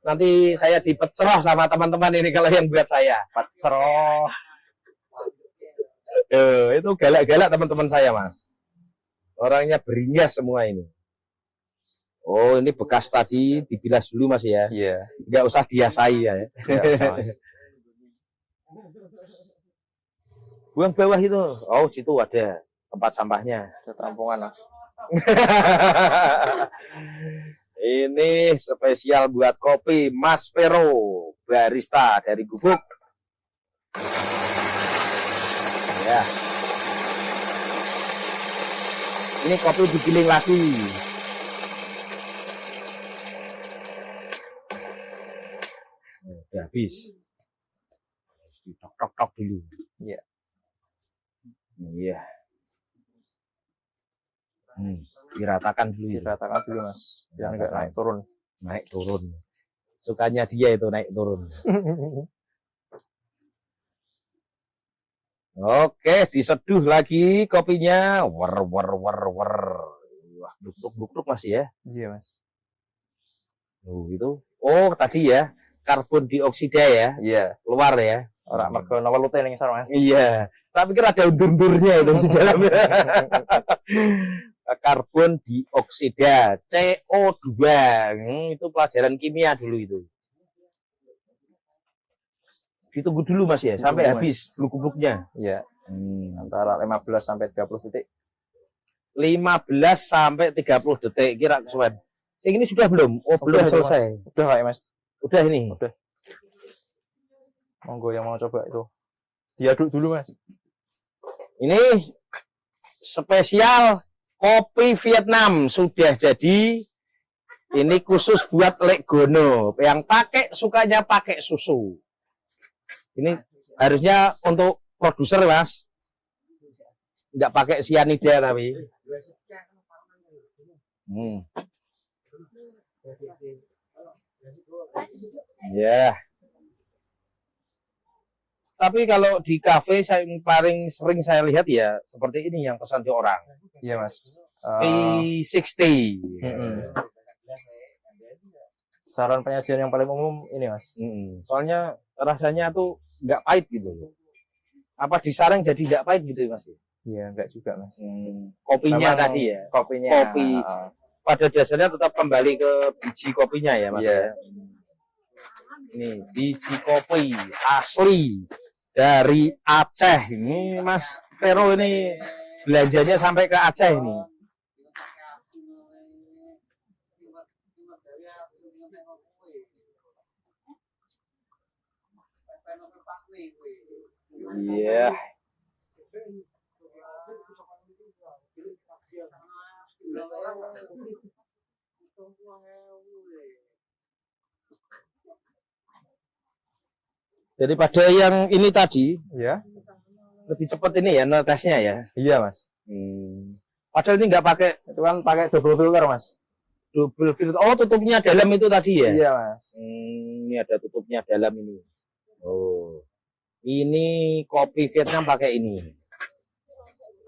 Nanti saya dipeceroh sama teman-teman ini kalau yang buat saya. Peceroh. Itu galak-galak teman-teman saya, Mas. Orangnya beringas semua ini. Oh, ini bekas tadi dibilas dulu, Mas ya. Iya. Nggak usah diasai ya. Iya, Mas. Buang bawah itu. Oh, situ ada tempat sampahnya. Tampungan Mas. Ini spesial buat kopi Mas Pero, barista dari Gubuk. Ya. Ini kopi digiling lagi. Udah habis. Tok-tok dulu. Iya. Iya. Diratakan dulu. Diratakan dulu Mas. Biar enggak naik turun. Naik turun. Sukanya dia itu naik turun. Oke, diseduh lagi kopinya. Wah, bluk-bluk masih ya. Iya Mas. Itu. Oh, tadi ya. Karbon dioksida ya. Iya. Keluar ya. Ora mergo napa lute ning ngisor Mas. Iya. Tapi kira ada undur-undurnya itu di dalamnya. Karbon dioksida, CO2. Itu pelajaran kimia dulu itu. Ditunggu dulu Mas ya, sampai Ditunggu, habis bluk-bluknya. Iya. Antara 15 sampai 30 detik. 15 sampai 30 detik kira kesuwen. Yang ini sudah belum? Oh, belum Udah, selesai. Udah Pak Mas. Udah ini. Udah. Monggo yang mau coba itu. Diaduk dulu Mas. Ini spesial kopi Vietnam sudah jadi. Ini khusus buat Leggono yang sukanya pakai susu. Ini harusnya untuk produser Mas. Enggak pakai sianida tapi. Ya. Tapi kalau di kafe saya paling sering saya lihat ya seperti ini yang pesan di orang. Iya Mas. V60. Saran penyajian yang paling umum ini Mas. Soalnya rasanya tuh nggak pahit gitu. Apa disarang jadi nggak pahit gitu Mas? Iya, enggak juga Mas. Kopinya Memang tadi ya. Kopinya. Kopi. Pada dasarnya tetap kembali ke biji kopinya ya Mas. Iya. Ya? Ini biji kopi asli dari Aceh. Ini Mas Vero ini belanjanya sampai ke Aceh ini. Iya. Daripada yang ini tadi, Iya. lebih cepat ini ya netesnya ya. Iya Mas. Padahal ini nggak pakai Itu kan pakai double filter Mas. double filter. Oh, tutupnya dalam itu tadi ya? Iya Mas. Ini ada tutupnya dalam ini. Oh, ini kopi Vietnam pakai ini.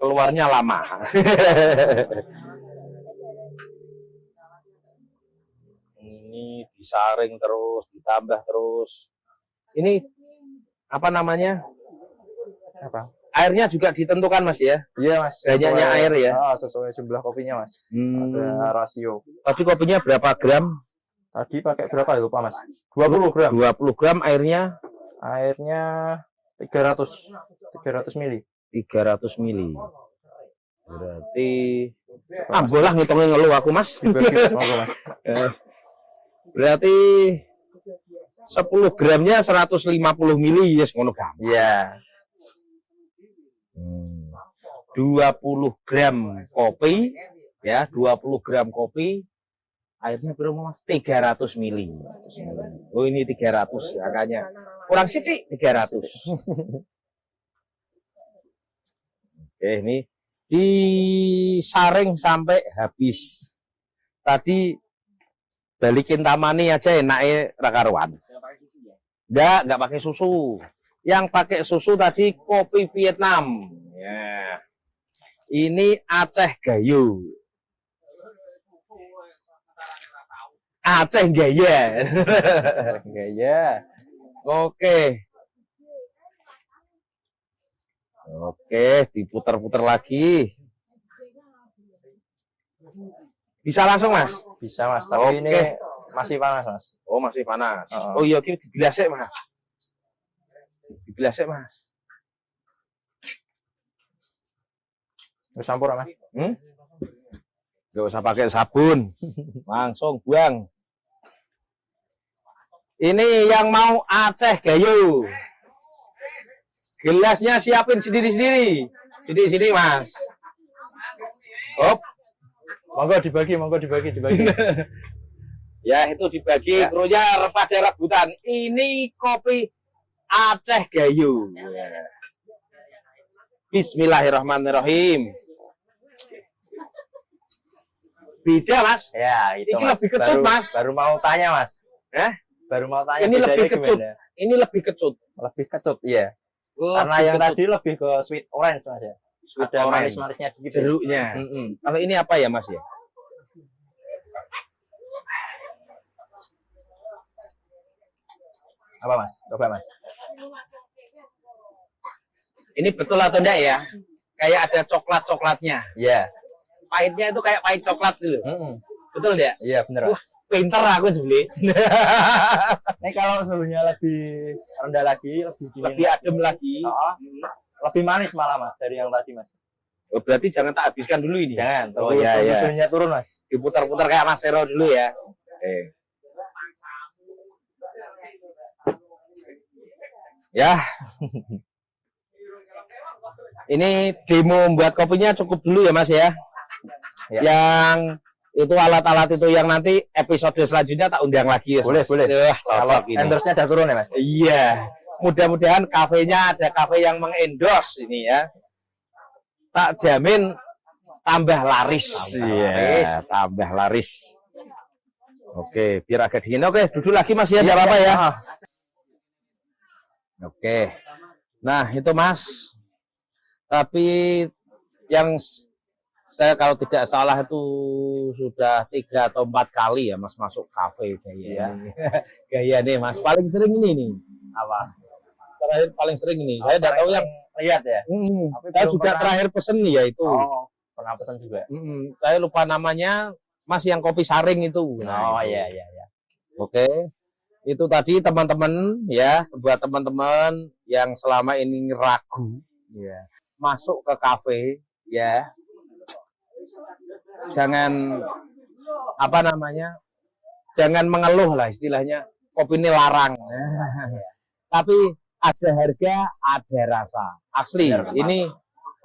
Keluarnya lama. Ini disaring terus, ditambah terus. Ini apa namanya? Apa? Airnya juga ditentukan Mas ya? Iya Mas. Banyaknya air ya? Sesuai jumlah kopinya Mas. Ada rasio. Tadi kopinya berapa gram? Tadi pakai berapa lupa Mas? 20 gram. 20 gram airnya Airnya 300 mili. 300 mili. Berarti bolah ngitungin ngeluh aku, Mas. Dibagi Mas, monggo Mas. Berarti 10 gramnya 150 mili, yes, ngono gampang. Iya. 20 gram kopi, ya, 20 gram kopi, airnya berapa Mas? 300 mili. Oh, ini 300 angkanya. Kurang sedikit 300. Oke, ini disaring sampai habis. Tadi balikin tamani aja enaknya rakaruan. Enggak pakai susu. Yang pakai susu tadi kopi Vietnam. Ya. Ini Aceh Gayo. Aceh Gaya. Gaya. Oke. Oke, diputar-putar lagi. Bisa langsung, Mas? Bisa Mas, tapi ini masih panas Mas. Oh, masih panas. Oh. Oh iya, ini dibilasek, Mas. Dibilasek, Mas. Terus campur Mas. Gak usah pakai sabun. Langsung buang. Ini yang mau Aceh Gayo. Gelasnya siapin sendiri-sendiri. Sini, Mas. Hop. Monggo dibagi. Ya, itu dibagi. Ya. Krunya pada rebutan. Ini kopi Aceh Gayo. Bismillahirrahmanirrahim. Beda, Mas. Ya, itu Ini Mas. lebih kecut, Mas. Baru mau tanya, Mas. Baru mau tanya. Ini bedanya lebih kecut. gimana? Ini lebih kecut. Lebih kecut, iya. Karena yang tadi lebih ke sweet orange, Mas ya. Sweet Ada orange. manis-manisnya dikit. Jeruknya. Kalau ini apa ya, Mas ya? Apa Mas? Coba Mas. Ini betul atau enggak ya? Kayak ada coklat-coklatnya. Iya. Pahitnya itu kayak pahit coklat gitu. Betul enggak? Iya, bener Mas. Pinter aku sebelah. Ini kalau suhunya lebih rendah lagi, Lebih adem lagi. Lebih manis malah Mas dari yang tadi Mas. Oh, berarti jangan tak habiskan dulu ini. Jangan. Oh iya, iya. Suhunya turun Mas. Diputar-putar kayak Mas Vero dulu ya. Ya. Ini demo membuat kopinya cukup dulu ya Mas ya. Ya. Yang itu alat-alat itu yang nanti episode selanjutnya tak undang lagi ya. Boleh. Kalau endorse-nya udah turun ya Mas. Iya. Mudah-mudahan kafenya ada kafe yang mengendorse ini ya. Tak jamin tambah laris. Iya, tambah laris. Oke, biar agak dingin. Oke, duduk lagi Mas ya, apa-apa ya. Oke. Nah, itu Mas. Tapi yang saya kalau tidak salah itu sudah 3 atau 4 kali ya Mas masuk kafe gaya. Gaya nih Mas. Paling sering ini nih. Apa? Terakhir paling sering ini. Saya tidak tahu yang lihat ya. Saya juga terakhir pesen nih ya itu. Oh, pernah pesan juga. Saya lupa namanya. Mas yang kopi saring itu. Nah, iya. Oke. Itu tadi teman-teman ya, buat teman-teman yang selama ini ragu ya, masuk ke kafe ya. Jangan jangan mengeluh lah istilahnya. Kopi ini larang. Tapi ada harga, ada rasa. Asli. Ini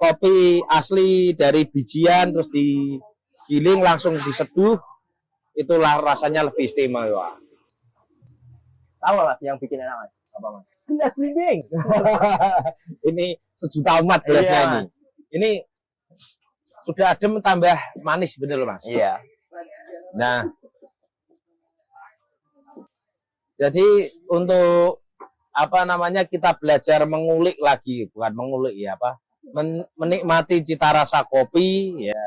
kopi asli dari bijian terus digiling langsung diseduh. Itulah rasanya lebih istimewa. Tahu Mas yang bikin enak Mas? Apa Mas? Gelas blimbing. Ini sejuta umat gelasnya ini. Mas. Ini sudah adem tambah manis bener loh Mas. Iya. Nah, jadi untuk kita belajar mengulik lagi, bukan mengulik ya menikmati cita rasa kopi ya.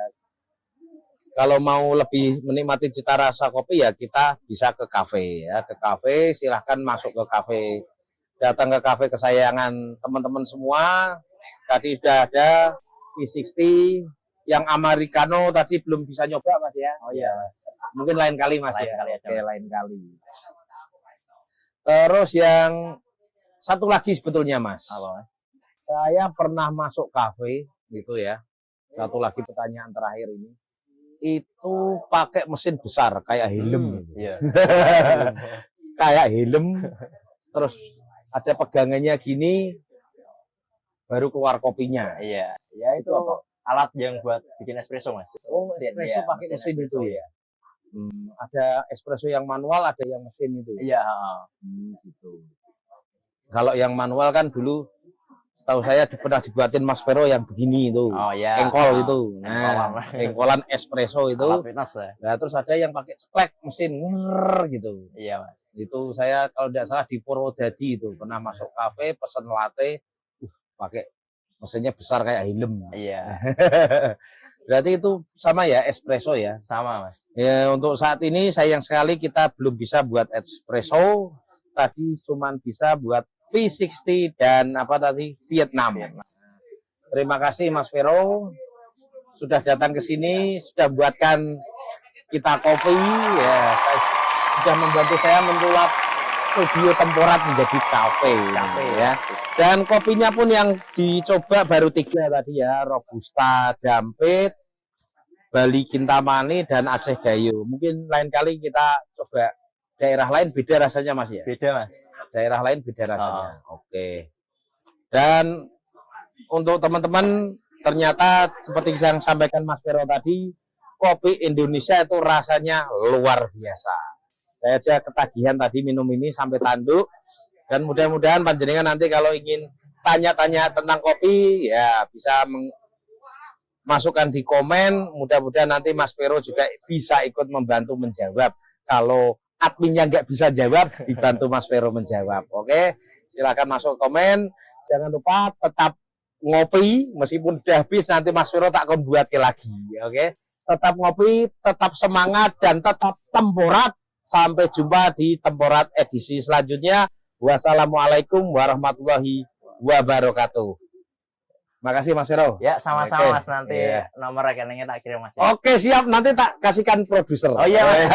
Kalau mau lebih menikmati cita rasa kopi ya kita bisa ke kafe ya. Ke kafe silahkan masuk ke kafe. Datang ke kafe kesayangan teman-teman semua. Tadi sudah ada V60 yang Americano tadi belum bisa nyoba Mas ya. Oh iya Mas. Mungkin lain kali Mas Lain ya. kali aja, Oke, Mas. lain kali. Terus yang satu lagi sebetulnya Mas. Apa, Mas? Saya pernah masuk kafe gitu ya. Satu lagi pertanyaan terakhir ini. Itu pakai mesin besar kayak helm. Iya. Kayak helm. Terus ada pegangannya gini baru keluar kopinya. Iya. Ya itu apa? alat yang buat bikin espresso, Mas. Oh, Mesin, espresso iya, pakai mesin espresso, itu ya. Ada espresso yang manual, ada yang mesin itu. Ya? Iya, heeh. Gitu. Kalau yang manual kan dulu setahu saya pernah dibuatin Mas Vero yang begini itu. Oh iya. Engkol itu. Nah, engkolan espresso itu. Alat fitness ya. Nah, terus ada yang pakai ceklek mesin gitu. Iya, Mas. Itu saya kalau tidak salah di Purwodadi itu pernah masuk kafe pesen latte pakai mesinnya besar kayak helm. Iya. Berarti itu sama ya espresso ya. Sama, Mas. Ya, untuk saat ini sayang sekali kita belum bisa buat espresso. Tadi cuman bisa buat V60 dan apa tadi Vietnam. Terima kasih Mas Vero sudah datang ke sini, sudah buatkan kita kopi. Ya, sudah membantu saya menulap studio Temporat menjadi kafe ya. Dan kopinya pun yang dicoba baru 3 tadi ya, Robusta, Dampit, Bali Kintamani, dan Aceh Gayo. Mungkin lain kali kita coba daerah lain beda rasanya Mas ya? Beda, Mas. Daerah lain beda rasanya. Oke. Dan untuk teman-teman ternyata seperti yang sampaikan Mas Vero tadi, kopi Indonesia itu rasanya luar biasa. Saya aja ketagihan tadi minum ini sampai tanduk. Dan mudah-mudahan panjenengan nanti kalau ingin tanya-tanya tentang kopi, ya bisa masukkan di komen. Mudah-mudahan nanti Mas Vero juga bisa ikut membantu menjawab. Kalau adminnya nggak bisa jawab, dibantu Mas Vero menjawab. Oke, silakan masuk komen. Jangan lupa tetap ngopi, meskipun udah habis nanti Mas Vero tak akan buat lagi. Oke, tetap ngopi, tetap semangat, dan tetap Temporat. Sampai jumpa di Temporat edisi selanjutnya. Wassalamualaikum warahmatullahi wabarakatuh. Makasih Mas Vero. Ya, sama-sama Oke. Mas, nanti nomor rekeningnya tak kirim Mas. Oke, siap, nanti tak kasihkan produser. Oh iya Mas.